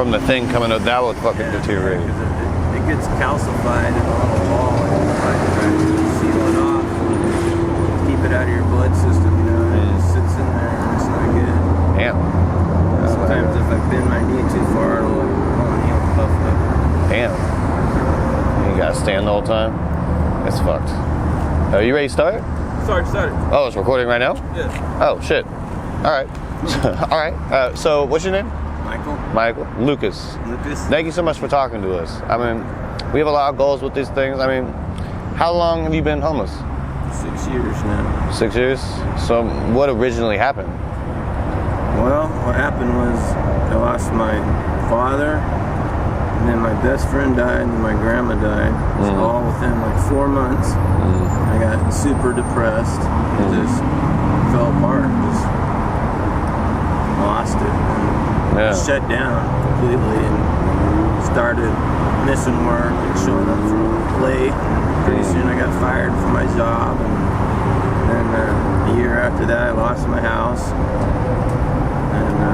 from the thing coming up, that would fucking deteriorate. It gets calcified and on the wall, and try to seal it off, keep it out of your blood system, you know, and it just sits in there and it's not good. Damn. Sometimes if I bend my knee too far, it'll heal puff up. Damn. You gotta stand the whole time? It's fucked. Are you ready to start? Started. Oh, it's recording right now? Yeah. Oh, shit. All right. All right. So, what's your name? Michael. Lucas. Thank you so much for talking to us. I mean, we have a lot of goals with these things. I mean, how long have you been homeless? 6 years now. 6 years? So, what originally happened? Well, what happened was I lost my father, and then my best friend died, and my grandma died. So all within like 4 months, I got super depressed. Just fell apart. Just lost it. Shut down completely and started missing work and showing up late. Pretty soon I got fired from my job, and then a year after that I lost my house, and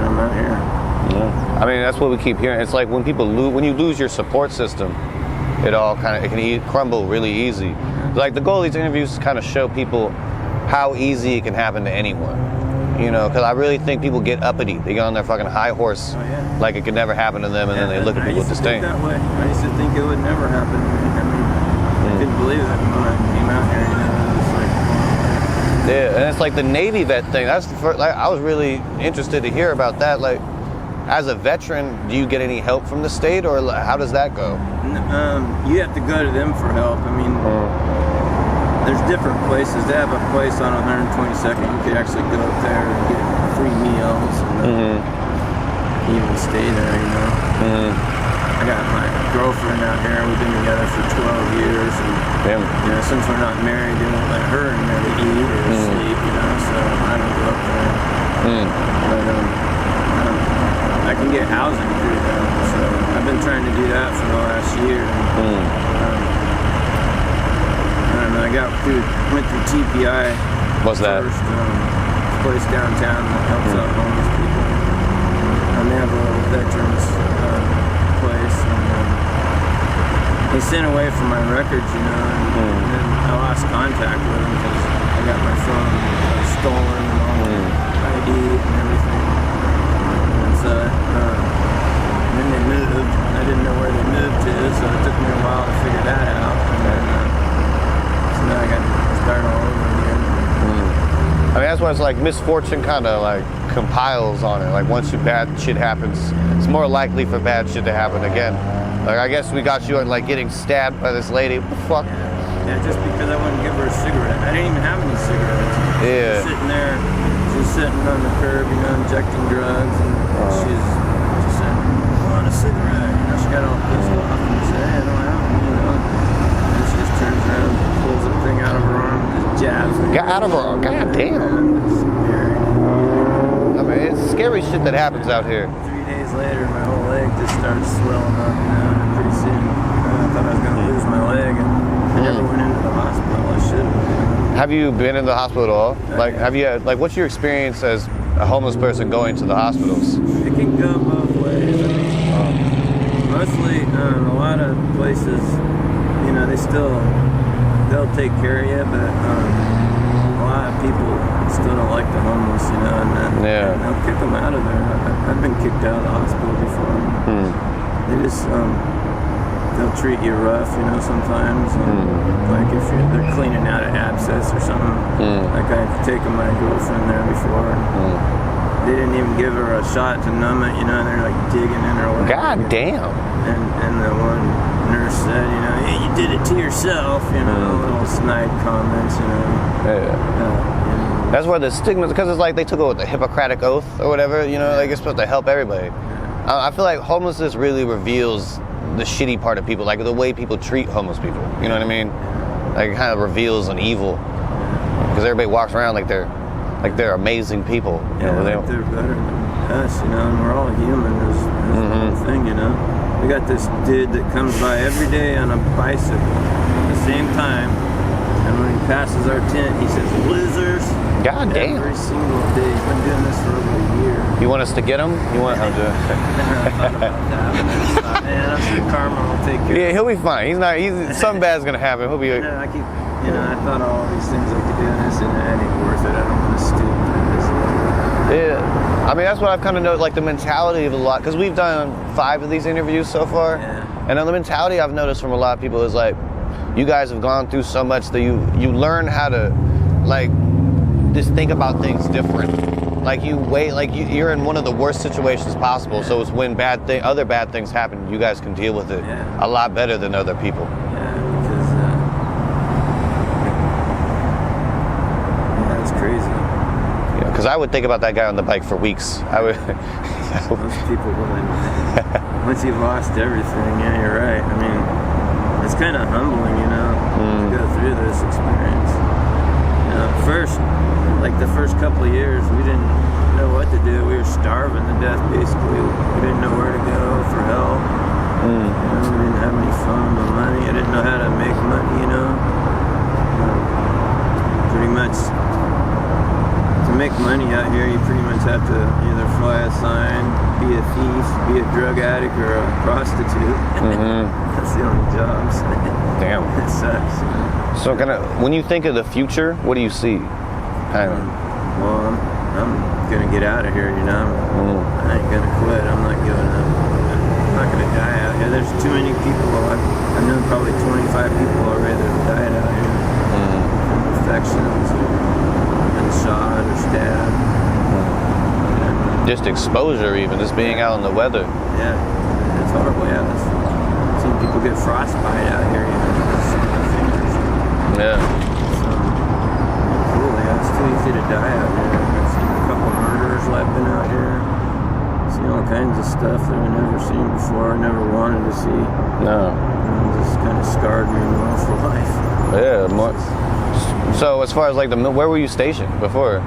I'm out here. Yeah. I mean, that's what we keep hearing. It's like when people when you lose your support system, it all kind of can crumble really easy. Like the goal of these interviews is to kind of show people how easy it can happen to anyone. You know, because I really think people get uppity. They get on their fucking high horse, like it could never happen to them, and then they look at people with disdain. That way. I used to think it would never happen to me. I mean, I couldn't believe it when I came out here. You know, it's like, yeah, and it's like the Navy vet thing. That's the first, like I was really interested to hear about that. Like, as a veteran, do you get any help from the state, or how does that go? You have to go to them for help. I mean. There's different places. They have a place on 122nd. You could actually go up there and get free meals and even stay there, you know. I got my girlfriend out here. We've been together for 12 years. And, you know, since we're not married, they won't let her in there to eat or sleep, you know, so I don't go up there. But I can get housing through them. So I've been trying to do that for the last year. I went through TPI. What's that? First, place downtown that helps out homeless people. They have a little veterans place. And, they sent away from my records, you know, and then I lost contact with them because I got my phone stolen and all my ID and everything. And so, then they moved. I didn't know where they moved to, so it took me a while to figure that out. And then, now I got to start all over again. I mean, that's why it's like misfortune kind of like compiles on it. Like once bad shit happens, it's more likely for bad shit to happen again. Like I guess we got you on like getting stabbed by this lady. What the fuck? Yeah, just because I wouldn't give her a cigarette. I didn't even have any cigarettes. Yeah. She was sitting there, she was sitting on the curb, you know, injecting drugs, and she said, "I want a cigarette." You know, she got all pissed off and said, "Hey, I don't have one," you know. And she just turns around, pulls the thing out of her arm, and just jabs me. Got out of her arm. God damn. It's scary. I mean, it's scary shit that happens out here. 3 days later, my whole leg just started swelling up, you know, and pretty soon I thought I was going to lose my leg, and I never went into the hospital. I should have. Have you been in the hospital at all? Like, have you had, like, what's your experience as a homeless person going to the hospitals? It can go both ways. I mean, mostly, a lot of places, you know, they'll take care of you, but a lot of people still don't like the homeless, you know, and they'll kick them out of there. I've been kicked out of the hospital before. They just, they'll treat you rough, you know, sometimes. Like if they're cleaning out an abscess or something. Like I've taken my girlfriend there before. They didn't even give her a shot to numb it, you know, they're like digging in her leg. God damn. And the one nurse said, you know, "Hey, you did it to yourself," you know, little snide comments, you know. That's where the stigma, because it's like they took the Hippocratic Oath or whatever, you know, like it's supposed to help everybody. I feel like homelessness really reveals the shitty part of people, like the way people treat homeless people, you know what I mean? Like it kind of reveals an evil, because everybody walks around like they're amazing people. You know, like they're better than us, you know, and we're all human. There's the whole thing, you know. We got this dude that comes by every day on a bicycle at the same time, and when he passes our tent, he says, "Losers." God damn. Every single day. He's been doing this for over a year. You want us to get him? You want? I'm just... I thought about that, but I just thought, man, I'm sure karma will take care. Yeah, he'll be fine. He's not. Something bad's gonna happen. He'll be. Yeah, I keep, I thought of all these things I could do, and I said, nah, it ain't worth it. I don't want to stoop to this. Yeah, I mean that's what I've kind of noticed, like the mentality of a lot, because we've done 5 of these interviews so far, and the mentality I've noticed from a lot of people is like, you guys have gone through so much that you learn how to, like, just think about things different. Like you're in one of the worst situations possible, so it's when other bad things happen, you guys can deal with it a lot better than other people. That's crazy. Yeah, because I would think about that guy on the bike for weeks. I would. Most people would. Once you've lost everything, yeah, you're right. I mean, it's kind of humbling, to go through this experience. First, like the first couple of years, we didn't know what to do. We were starving to death, basically. We didn't know where to go for help. We didn't have any phone or money. I didn't know how to make money, Pretty much, to make money out here, you pretty much have to either fly a sign, be a thief, be a drug addict, or a prostitute. That's the only jobs. Damn. It sucks. So when you think of the future, what do you see? Well, I'm gonna get out of here, I ain't gonna quit. I'm not giving up. I'm not gonna die out here. There's too many people. I've known probably 25 people already that have died out here. Infections, or been shot or stabbed. Just exposure, even just being out in the weather. Yeah, it's horrible. Yeah, I've seen people get frostbite out here. Yeah. It's too easy to die out here. I've seen a couple of murderers been out here. Seen all kinds of stuff that I've never seen before. I never wanted to see. No. It just kind of scarred me more for life. Yeah. More. So as far as like where were you stationed before?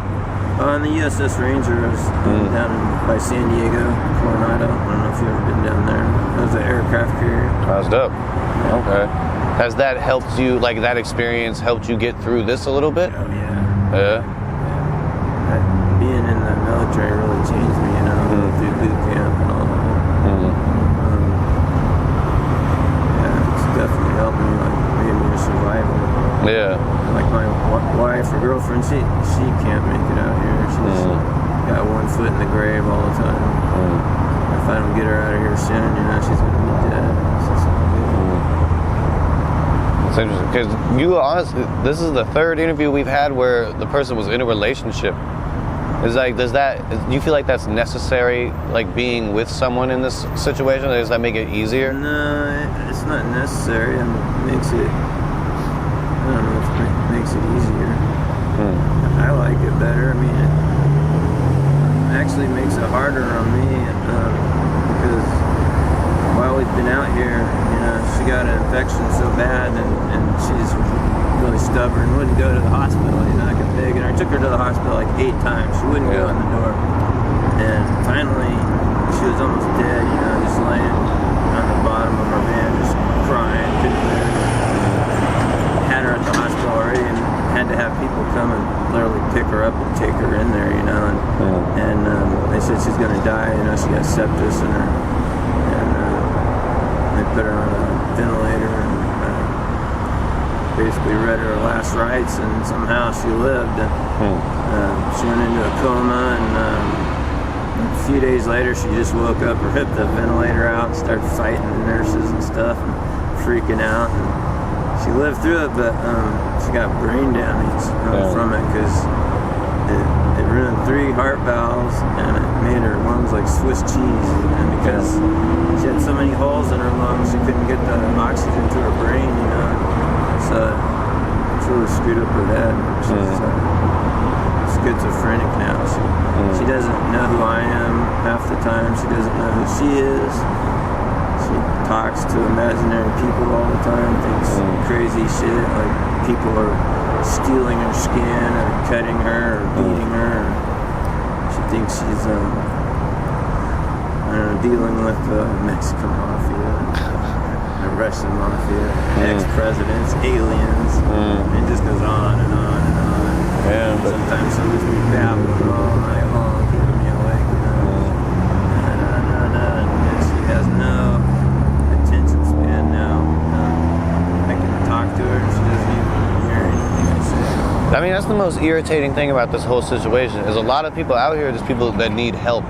On the USS Ranger, I was down by San Diego, Coronado. I don't know if you've ever been down there. That was an aircraft carrier. That was dope. Yeah. Okay. Has that helped you, like that experience helped you get through this a little bit? Oh, yeah. Yeah. Being in the military really changed me, through boot camp and all that. It's definitely helped me, like, made me a survivor. Yeah. Like my wife or girlfriend, she can't make it out here. She's got one foot in the grave all the time. If I don't get her out of here soon, she's gonna be dead. It's interesting because you honestly, this is the 3rd interview we've had where the person was in a relationship. Is like, do you feel like that's necessary, like being with someone in this situation? Does that make it easier? No, it's not necessary. It makes it, I don't know if it makes it easier. I like it better. I mean, it actually makes it harder on me because while we've been out here, she got an infection so bad, and she's really stubborn, wouldn't go to the hospital, I could beg her. I took her to the hospital like 8 times. She wouldn't go in the door. And finally, she was almost dead, just laying on the bottom of her van, just crying, couldn't bear it. Had her at the hospital already, and had to have people come and literally pick her up and take her in there, and they said she's gonna die, she got sepsis in her, and they put her on a ventilator and basically read her last rites, and somehow she lived. She went into a coma, and a few days later she just woke up, ripped the ventilator out, and started fighting the nurses and stuff, and freaking out. And she lived through it, but she got brain damage from it because it ruined 3 heart valves, and it made her lungs like Swiss cheese. And because she had so many holes in her lungs, she couldn't get the oxygen to her brain, So it's really screwed up her head. She's schizophrenic now. She doesn't know who I am half the time. She doesn't know who she is. She talks to imaginary people all the time, thinks crazy shit, like people are stealing her skin or cutting her or beating her. She thinks she's dealing with the Mexican mafia, the Russian mafia, ex-presidents, aliens. It just goes on and on and on. Yeah, but sometimes she'll just be babbling all night long, keeping me awake. that's the most irritating thing about this whole situation is a lot of people out here, just people that need help,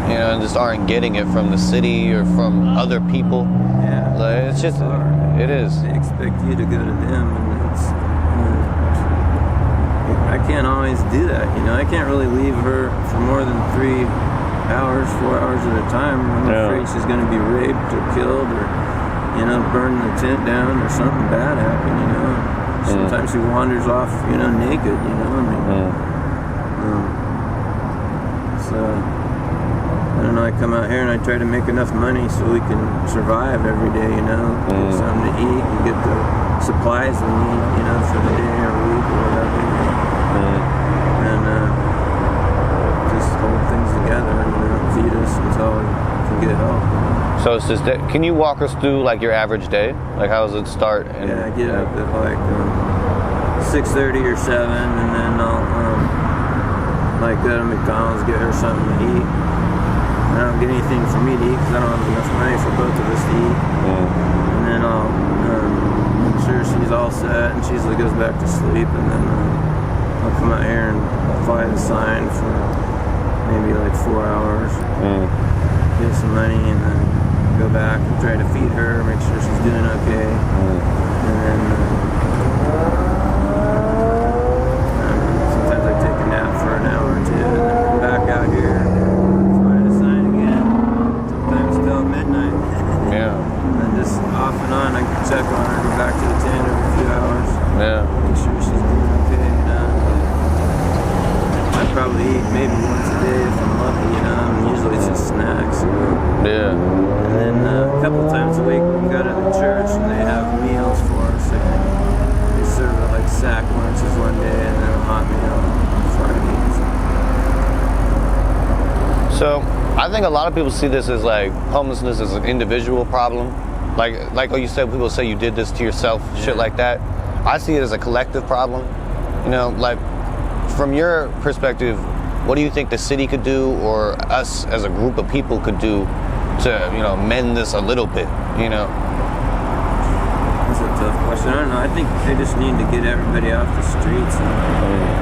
you know, and just aren't getting it from the city or from other people. Yeah. Like, it's just, it is. They expect you to go to them, and it's, I can't always do that, you know. I can't really leave her for more than 3 hours, 4 hours at a time. I'm afraid she's going to be raped or killed or, you know, burn the tent down or something bad happen, you know. Sometimes she wanders off, you know, naked, you know. I mean, so, I don't know, I come out here and I try to make enough money so we can survive every day, you know. Get something to eat and get the supplies we need, you know, for the day or week or whatever. And just hold things together and, you know, feed us until we can get help. So it's just, can you walk us through like your average day? Like how does it start? And, I get up at like 6:30 or 7, and then I'll like go to McDonald's, get her something to eat. I don't get anything for me to eat because I don't have enough money for both of us to eat. And then I'll make sure she's all set and she usually goes back to sleep, and then I'll come out here and fly the sign for maybe like 4 hours, get some money, and then go back and try to feed her, make sure she's doing okay, and then sometimes I take a nap for an hour or two, and then come back out here, fly the sign again, sometimes till midnight. And then just off and on, I can check on her, go back to the tent every few hours, make sure she's doing okay, you know. I probably eat maybe once a day if I'm lucky, you know, and usually it's just snacks. And then a couple times a week we can go to the church and they have meals for us. They serve like sack lunches one day and then a hot meal on Fridays. So I think a lot of people see this as like homelessness as an individual problem. Like you said, people say you did this to yourself, shit like that. I see it as a collective problem. You know, like from your perspective, what do you think the city could do or us as a group of people could do to, you know, mend this a little bit, you know? That's a tough question. I don't know. I think they just need to get everybody off the streets and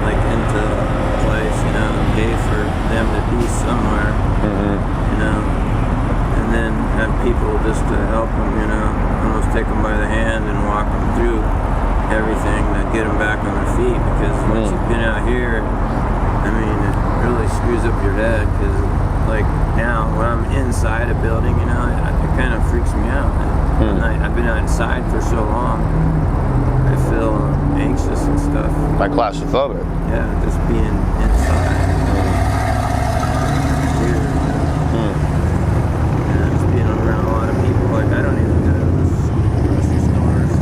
like into a place, you know, pay for them to be somewhere, you know, and then have people just to help them, you know, almost take them by the hand and walk them through everything to get them back on their feet, because once you've been out here, I mean, it really screws up your head, because like now when I'm inside a building, you know, it kind of freaks me out. I've been outside for so long, I feel anxious and stuff. Like claustrophobic. Yeah, just being inside. It's weird. Yeah, just being around a lot of people. Like I don't even go to the grocery stores,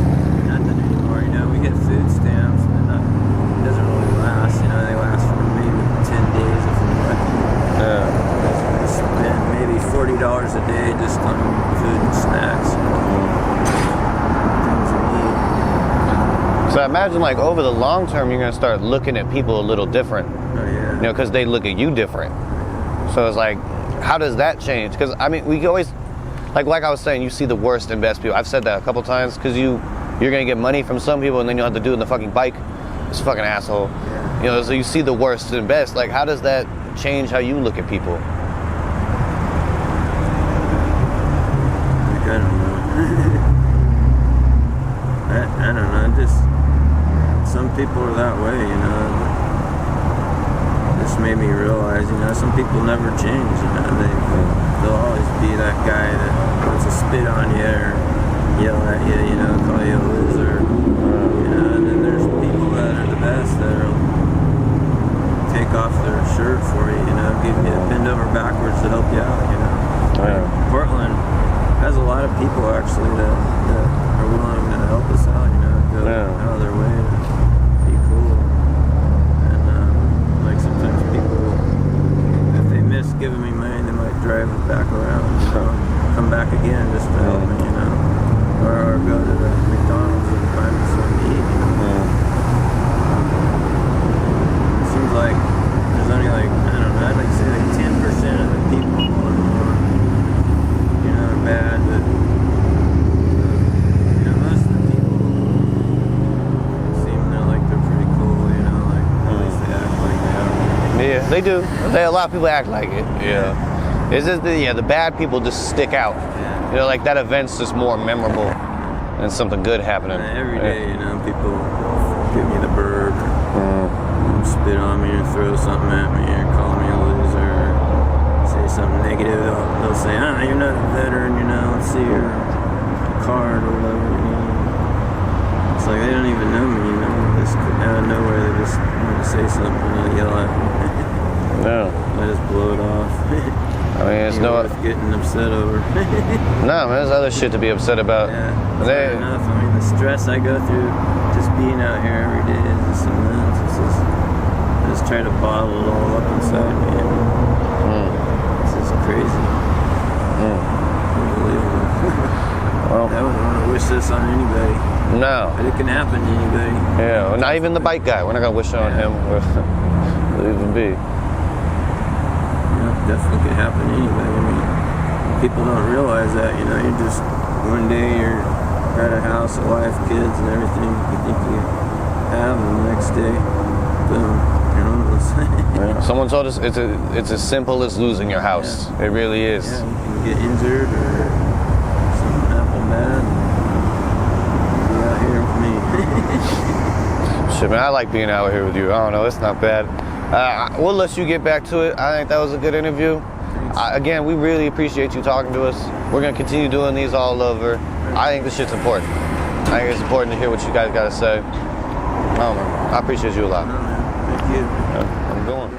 nothing anymore. You know, we get food stamps, and it doesn't really last. You know, they last for maybe 10 days if we're lucky. We spend maybe $40 a day just on food and snacks. Things we need. So I imagine like over the long term, you're going to start looking at people a little different. Oh, yeah. You know, because they look at you different. So it's like, how does that change? Because I mean, we always, like I was saying, you see the worst and best people. I've said that a couple times, because you're going to get money from some people and then you'll have to do it in the fucking bike. It's a fucking asshole. Yeah. You know, so you see the worst and best. Like, how does that change how you look at people? I don't know. I don't know. Just some people are that way, you know. This made me realize, you know, some people never change. You know, they'll always be that guy that wants to spit on you or yell at you, you know, call you a loser. You know, and then there's people that are the best that'll take off their shirt for you, you know, give you a bend over backwards to help you out, you know. Portland has a lot of people actually that are willing to help us out, you know, go out of their way to be cool. And like sometimes people, if they miss giving me money, they might drive it back around, you know, come back again just to help me, you know, or go to the McDonald's and buy me something to eat, you know. It seems like there's only like, I don't know, I'd like to say like 10% of the people are, you know, bad, but you know, most of the people seem like they're pretty cool, you know. They do. A lot of people act like it. Yeah. It's just the bad people just stick out. Yeah. You know, like that event's just more memorable than something good happening. Every day, you know, people give me the bird, spit on me, or throw something at me, or call me a loser, or say something negative. They'll say, you're not a veteran, you know, let's see your card or whatever, you know. It's like they don't even know me, you know. Just out of nowhere, they just want to say something and yell at me. No. I just blow it off. I mean, it's no getting upset over. No, man, there's other shit to be upset about. Yeah, fair enough. I mean, the stress I go through just being out here every day is just immense. It's just, I just try to bottle it all up inside me. It's just crazy. Unbelievable. Well, I wouldn't want to wish this on anybody. No. But it can happen to anybody. Yeah, well, not even the bike guy. We're not gonna wish it on him. It'll even be. Definitely could happen to anybody. I mean, people don't realize that, you know, you just, one day you're at a house, a wife, kids, and everything you think you have, and the next day, boom, you're homeless. Yeah. Someone told us it's as simple as losing your house. Yeah. It really is. Yeah, you can get injured or something happen bad, and be out here with me. Shit, man, I like being out here with you. I don't know, it's not bad. We'll let you get back to it. I think that was a good interview. Again, we really appreciate you talking to us. We're going to continue doing these all over. I think this shit's important. I think it's important to hear what you guys got to say. I don't know. I appreciate you a lot. No, man. Thank you. Yeah, I'm going.